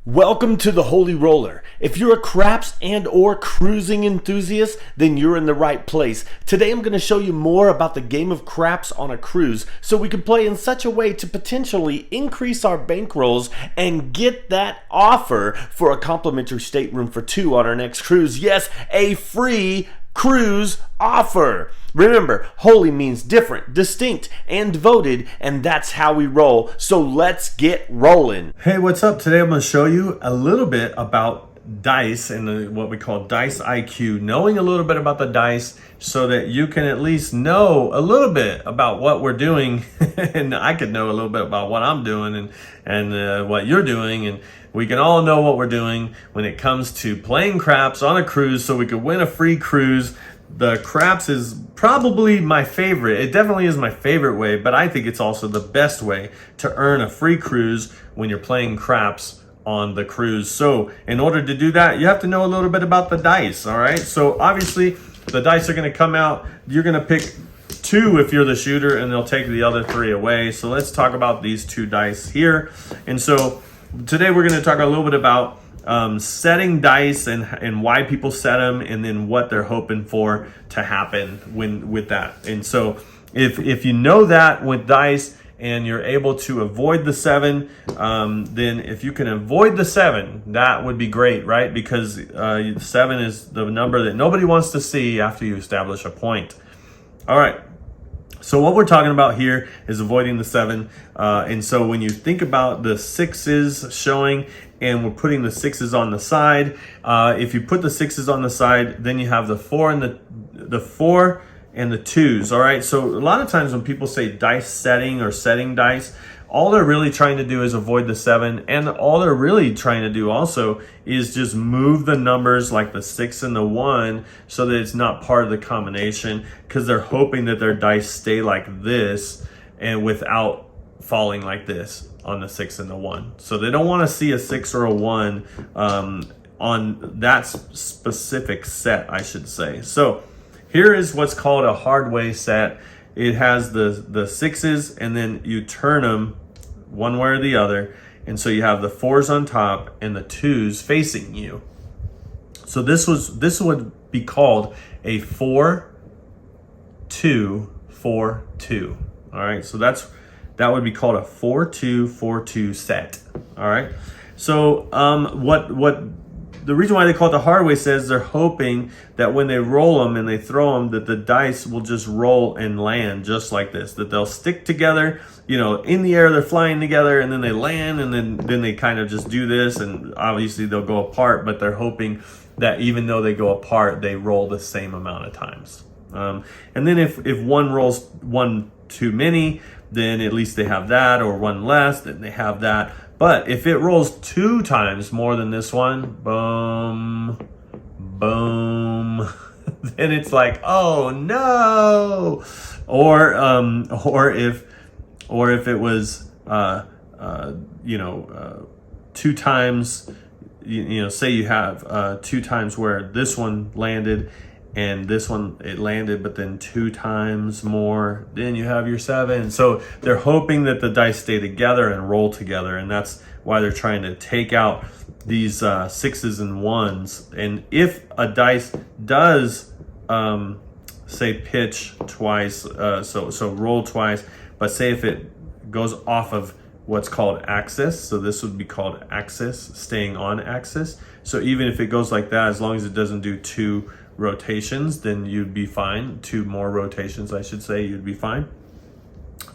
Welcome to the Holy Roller. If you're a craps and or cruising enthusiast, then you're in the right place. Today I'm going to show you more about the game of craps on a cruise so we can play in such a way to potentially increase our bankrolls and get that offer for a complimentary stateroom for two on our next cruise. Yes, a free cruise offer. Remember, holy means different, distinct, and devoted, and that's how we roll. So let's get rolling. Hey, what's up? Today I'm going to show you a little bit about dice and what we call dice IQ, knowing a little bit about the dice so that you can at least know a little bit about what we're doing and I could know a little bit about what I'm doing and what you're doing, and we can all know what we're doing when it comes to playing craps on a cruise so we could win a free cruise. The craps is probably my favorite. It definitely is my favorite way, but I think it's also the best way to earn a free cruise when you're playing craps on the cruise. So in order to do that, you have to know a little bit about the dice, all right? So obviously the dice are gonna come out. You're gonna pick two if you're the shooter, and they'll take the other three away. So let's talk about these two dice here. And so today we're gonna talk a little bit about setting dice and why people set them, and then what they're hoping for to happen with that. And so if you know that with dice and you're able to avoid the 7, then if you can avoid the 7, that would be great, right? Because 7 is the number that nobody wants to see after you establish a point. All right. So what we're talking about here is avoiding the 7. And so when you think about the 6s showing, and we're putting the 6s on the side, if you put the 6s on the side, then you have the 4 and the 4 and the 2s. All right. So a lot of times when people say dice setting or setting dice, all they're really trying to do is avoid the 7, and all they're really trying to do also is just move the numbers like the 6 and the 1 so that it's not part of the combination, because they're hoping that their dice stay like this and without falling like this on the 6 and the 1. So they don't want to see a 6 or a 1 on that specific set, I should say. So here is what's called a hard way set. It has the 6s, and then you turn them one way or the other. And so you have the 4s on top and the 2s facing you. So this would be called a 4-2-4-2. All right. So that would be called a 4-2-4-2 set. All right. So the reason why they call it the hard way says they're hoping that when they roll them and they throw them, that the dice will just roll and land just like this, that they'll stick together, in the air, they're flying together, and then they land, and then they kind of just do this, and obviously they'll go apart, but they're hoping that even though they go apart, they roll the same amount of times. And then if one rolls one too many, then at least they have that, or one less, then they have that. But if it rolls 2 times more than this one, boom, boom, then it's like, oh no. Or if it was 2 times, say you have 2 times where this one landed and this one it landed, but then 2 times more, then you have your 7. So they're hoping that the dice stay together and roll together, and that's why they're trying to take out these 6s and 1s. And if a dice does say pitch twice, so roll twice, but say if it goes off of what's called axis, so this would be called axis, staying on axis. So even if it goes like that, as long as it doesn't do 2 rotations, then you'd be fine. 2 more rotations, I should say, you'd be fine.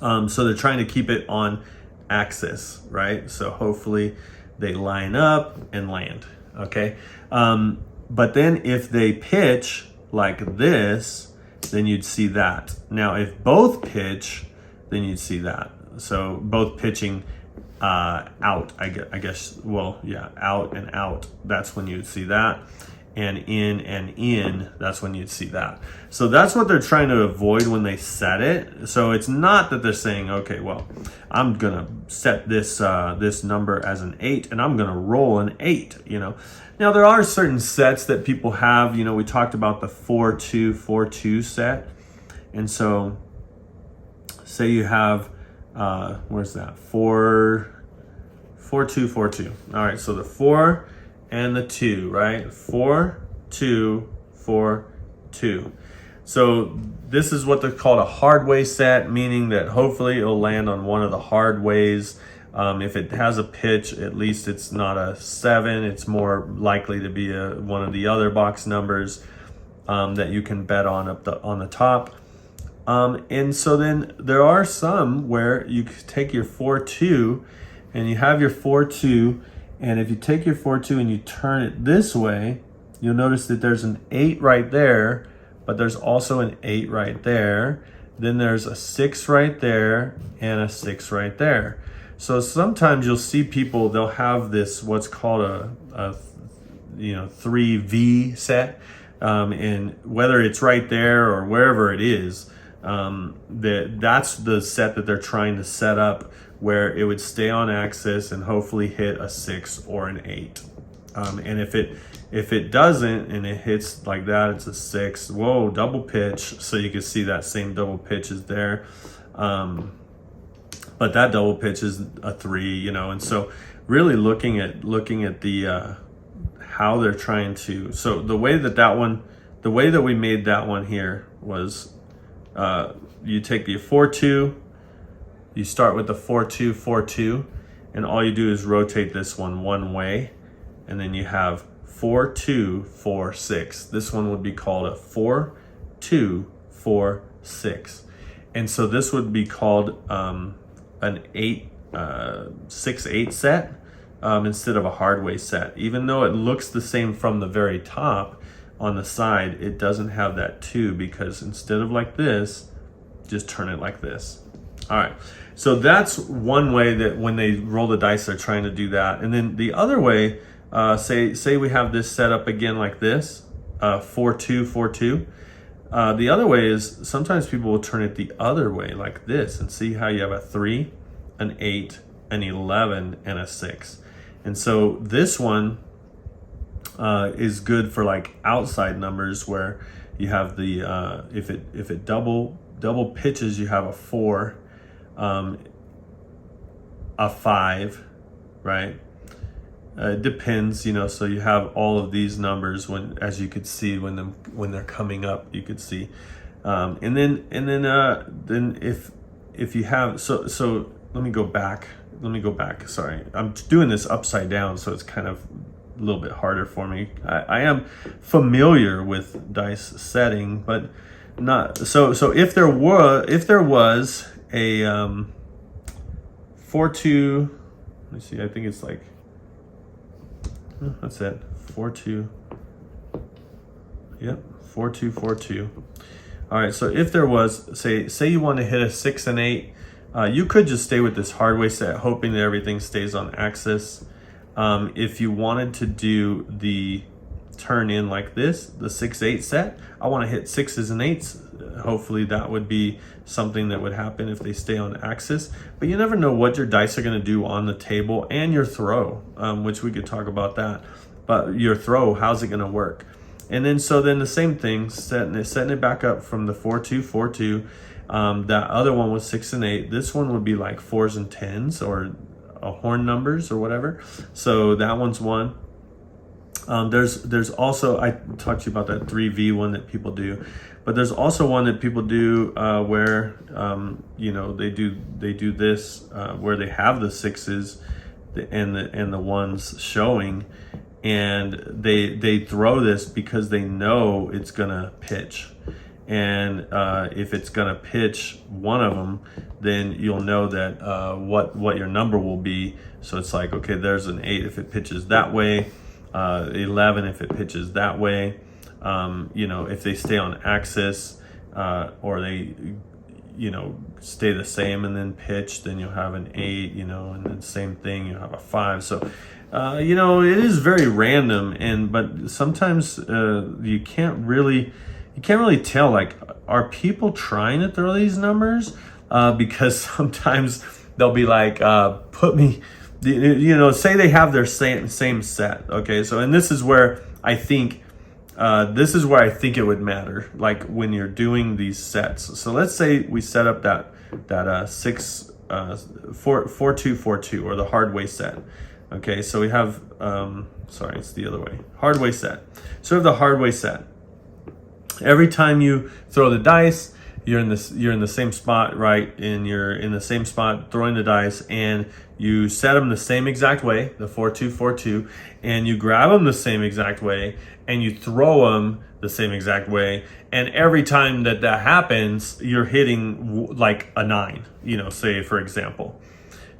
So they're trying to keep it on axis, right? So hopefully they line up and land, okay? But then if they pitch like this, then you'd see that. Now, if both pitch, then you'd see that. So both pitching out, I guess, well, yeah, out and out, that's when you'd see that. And in, that's when you'd see that. So that's what they're trying to avoid when they set it. So it's not that they're saying, okay, well, I'm gonna set this this number as an 8 and I'm gonna roll an 8, Now there are certain sets that people have, we talked about the 4-2-4-2 set. And so say you have where's that? 4 4, 2, 4, 2. All right, so the 4 and the 2, right? 4, 2, 4, 2. So this is what they're called a hard way set, meaning that hopefully it'll land on one of the hard ways. If it has a pitch, at least it's not a 7. It's more likely to be one of the other box numbers that you can bet on on the top. And so then there are some where you take your 4, 2, and you have your 4, 2, and if you take your 4, 2 and you turn it this way, you'll notice that there's an 8 right there, but there's also an 8 right there. Then there's a 6 right there and a 6 right there. So sometimes you'll see people, they'll have this what's called a 3V set, and whether it's right there or wherever it is, that's the set that they're trying to set up, where it would stay on axis and hopefully hit a 6 or an 8. And if it doesn't and it hits like that, it's a 6. Whoa, double pitch. So you can see that same double pitch is there. But that double pitch is a 3, and so really looking at the how they're trying to. So the way that we made that one here was you take the 4, 2, you start with the 4, 2, 4, 2, and all you do is rotate this one way, and then you have 4, 2, 4, 6. This one would be called a 4, 2, 4, 6. And so this would be called an 6, 8 set instead of a hard way set. Even though it looks the same from the very top, on the side, it doesn't have that 2, because instead of like this, just turn it like this. All right, so that's one way that when they roll the dice, they're trying to do that. And then the other way, say we have this set up again like this, 4, 2, 4, 2. The other way is sometimes people will turn it the other way like this, and see how you have a 3, an 8, an 11, and a 6. And so this one is good for like outside numbers, where you have the if it double pitches, you have a 4, a 5, right? It depends, so you have all of these numbers as you could see when they're coming up, you could see, and then if you have so let me go back. Sorry, I'm doing this upside down, so it's kind of a little bit harder for me. I am familiar with dice setting, but not so. If there was a 4, 2, let me see. I think it's like. That's it. 4, 2. Yep. 4, 2, 4, 2. All right. So if there was, say you want to hit a 6 and 8, you could just stay with this hard way set, hoping that everything stays on axis. If you wanted to do the turn in like this, the 6, 8 set, I want to hit 6s and 8s. Hopefully that would be something that would happen if they stay on axis. But you never know what your dice are going to do on the table, and your throw, which we could talk about that. But your throw, how's it going to work? And then the same thing, setting it back up from the 4, 2, 4, 2. That other one was 6 and 8. This one would be like 4s and 10s, or horn numbers or whatever. So that one's 1. There's also, I talked to you about that 3V one that people do, but there's also one that people do where they do this where they have the 6s and the 1s showing, and they throw this because they know it's gonna pitch. And if it's gonna pitch one of them, then you'll know that what your number will be. So it's like, okay, there's an 8 if it pitches that way, 11 if it pitches that way. If they stay on axis, or they stay the same and then pitch, then you'll have an 8, and then same thing, you have a 5. So it is very random, but sometimes you can't really tell, like, are people trying to throw these numbers? Because sometimes they'll be like, put me, say they have their same set. Okay. So, and this is where I think it would matter, like when you're doing these sets. So let's say we set up that 6 4-2-4-2, or the hard way set. Okay, so we have, sorry, it's the other way, hard way set. So we have the hard way set. Every time you throw the dice, you're in the same spot, right? And you're in the same spot throwing the dice, and you set them the same exact way, the 4-2-4-2, and you grab them the same exact way, and you throw them the same exact way. And every time that happens, you're hitting like a 9, say for example.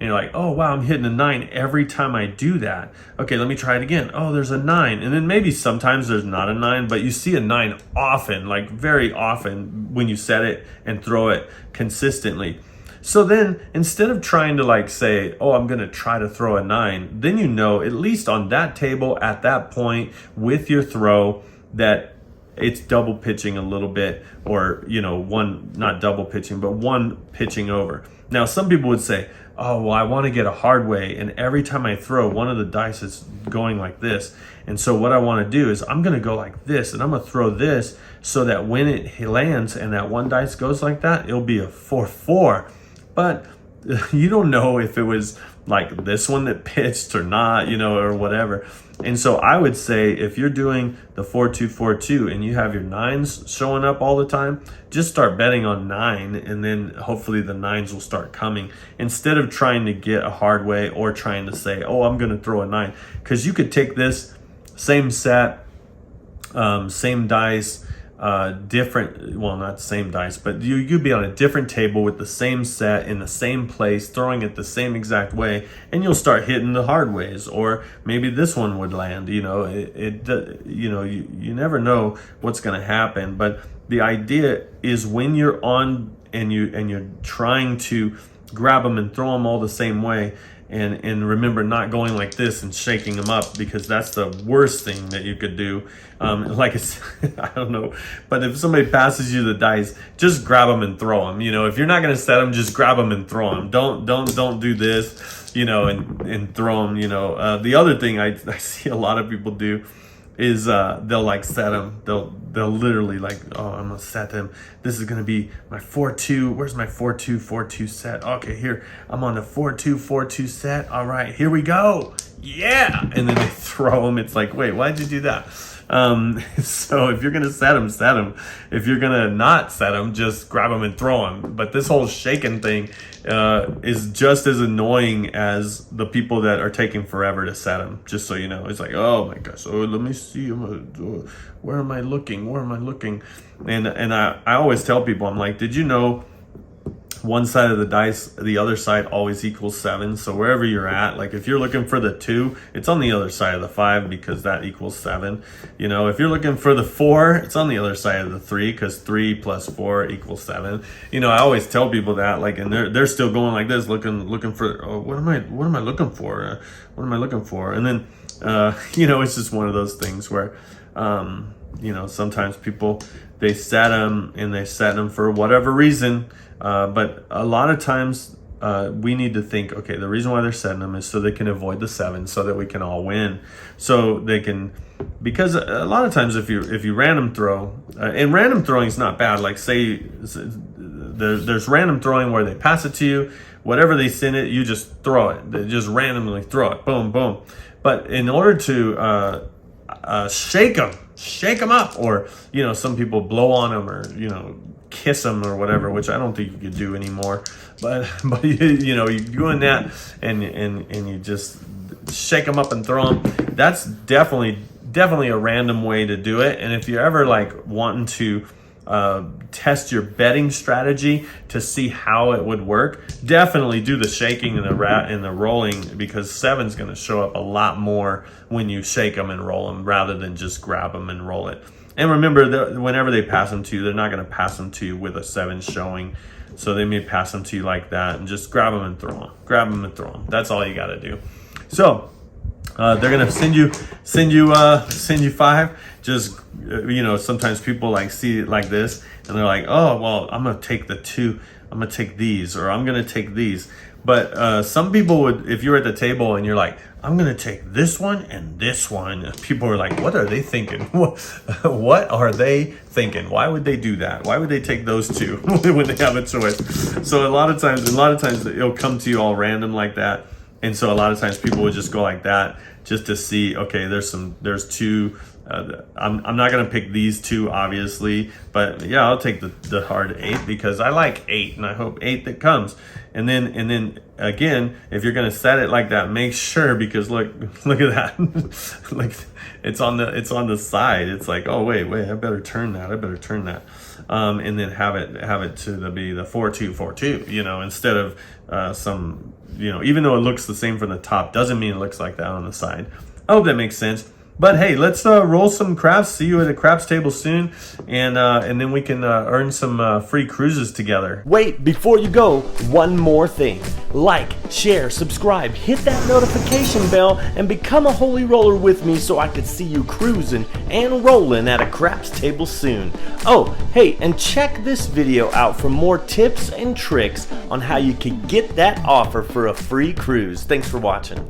And you're like, oh wow, I'm hitting a 9 every time I do that. Okay, let me try it again. Oh, there's a 9. And then maybe sometimes there's not a 9, but you see a 9 often, like very often, when you set it and throw it consistently. So then instead of trying to like say, oh, I'm gonna try to throw a 9, then at least on that table at that point with your throw, that it's double pitching a little bit, or one, not double pitching, but one pitching over. Now some people would say, oh, well, I want to get a hard way, and every time I throw, one of the dice is going like this. And so what I want to do is I'm going to go like this, and I'm going to throw this so that when it lands and that one dice goes like that, it'll be a 4-4. But you don't know if it was like this one that pitched or not, or whatever. And so I would say if you're doing the 4-2-4-2 and you have your 9s showing up all the time, just start betting on 9, and then hopefully the 9s will start coming instead of trying to get a hard way or trying to say, oh, I'm going to throw a 9. Because you could take this same set, same dice, different, well, not the same dice, but you'd be on a different table with the same set in the same place, throwing it the same exact way, and you'll start hitting the hard ways, or maybe this one would land. You never know what's going to happen. But the idea is when you're on and you're trying to grab them and throw them all the same way. And remember, not going like this and shaking them up, because that's the worst thing that you could do. Like it's, I don't know, but if somebody passes you the dice, just grab them and throw them. If you're not going to set them, just grab them and throw them. Don't do this, and throw them. The other thing I see a lot of people do is they'll like set them. They'll literally like, oh, I'm gonna set them. This is gonna be my 4-2. Where's my 4-2-4-2 set? Okay, here, I'm on the 4-2-4-2 set. All right, here we go. Yeah, and then they throw them. It's like, wait, why'd you do that? So if you're gonna set them, set them. If you're gonna not set them, just grab them and throw them. But this whole shaking thing is just as annoying as the people that are taking forever to set them. Just so you know, it's like, oh my gosh, oh, let me see, where am I looking? And I always tell people, I'm like, did you know one side of the dice, the other side always equals 7. So wherever you're at, like if you're looking for the 2, it's on the other side of the 5, because that equals 7. If you're looking for the 4, it's on the other side of the 3, because 3 plus 4 equals 7. I always tell people that, like, and they're still going like this, looking for, oh, what am I looking for? What am I looking for? And then it's just one of those things where sometimes people, they set them for whatever reason. But a lot of times we need to think, okay, the reason why they're setting them is so they can avoid the 7, so that we can all win. So they can, because a lot of times if you random throw, and random throwing is not bad. Like say there's random throwing where they pass it to you, whatever they send it, you just throw it. They just randomly throw it, boom, boom. But in order to shake them up, or some people blow on them, or kiss them or whatever, which I don't think you could do anymore. But you're doing that, and you just shake them up and throw them. That's definitely a random way to do it. And if you're ever like wanting to test your betting strategy to see how it would work, definitely do the shaking and the rolling, because 7's going to show up a lot more when you shake them and roll them rather than just grab them and roll it. And remember that whenever they pass them to you, they're not going to pass them to you with a 7 showing. So they may pass them to you like that, and just grab them and throw them. Grab them and throw them. That's all you got to do. So they're going to send you 5. Just sometimes people like see it like this, and they're like, oh well, I'm going to take the 2. I'm going to take these, or I'm going to take these. But some people would, if you're at the table and you're like, I'm gonna take this one and this one, people are like, what are they thinking? What are they thinking? Why would they do that? Why would they take those two when they have a choice? So a lot of times it'll come to you all random like that. And so a lot of times people would just go like that just to see, okay, there's two. I'm not gonna pick these two, obviously, but yeah, I'll take the hard 8 because I like 8, and I hope 8 that comes. And then again, if you're gonna set it like that, make sure, because look at that, like it's on the side. It's like, oh wait, I better turn that. And then have it to be the 4-2-4-2, instead of some, even though it looks the same from the top, doesn't mean it looks like that on the side. I hope that makes sense. But hey, let's roll some craps. See you at a craps table soon, and then we can earn some free cruises together. Wait, before you go, one more thing. Like, share, subscribe, hit that notification bell, and become a holy roller with me so I can see you cruising and rolling at a craps table soon. Oh, hey, and check this video out for more tips and tricks on how you can get that offer for a free cruise. Thanks for watching.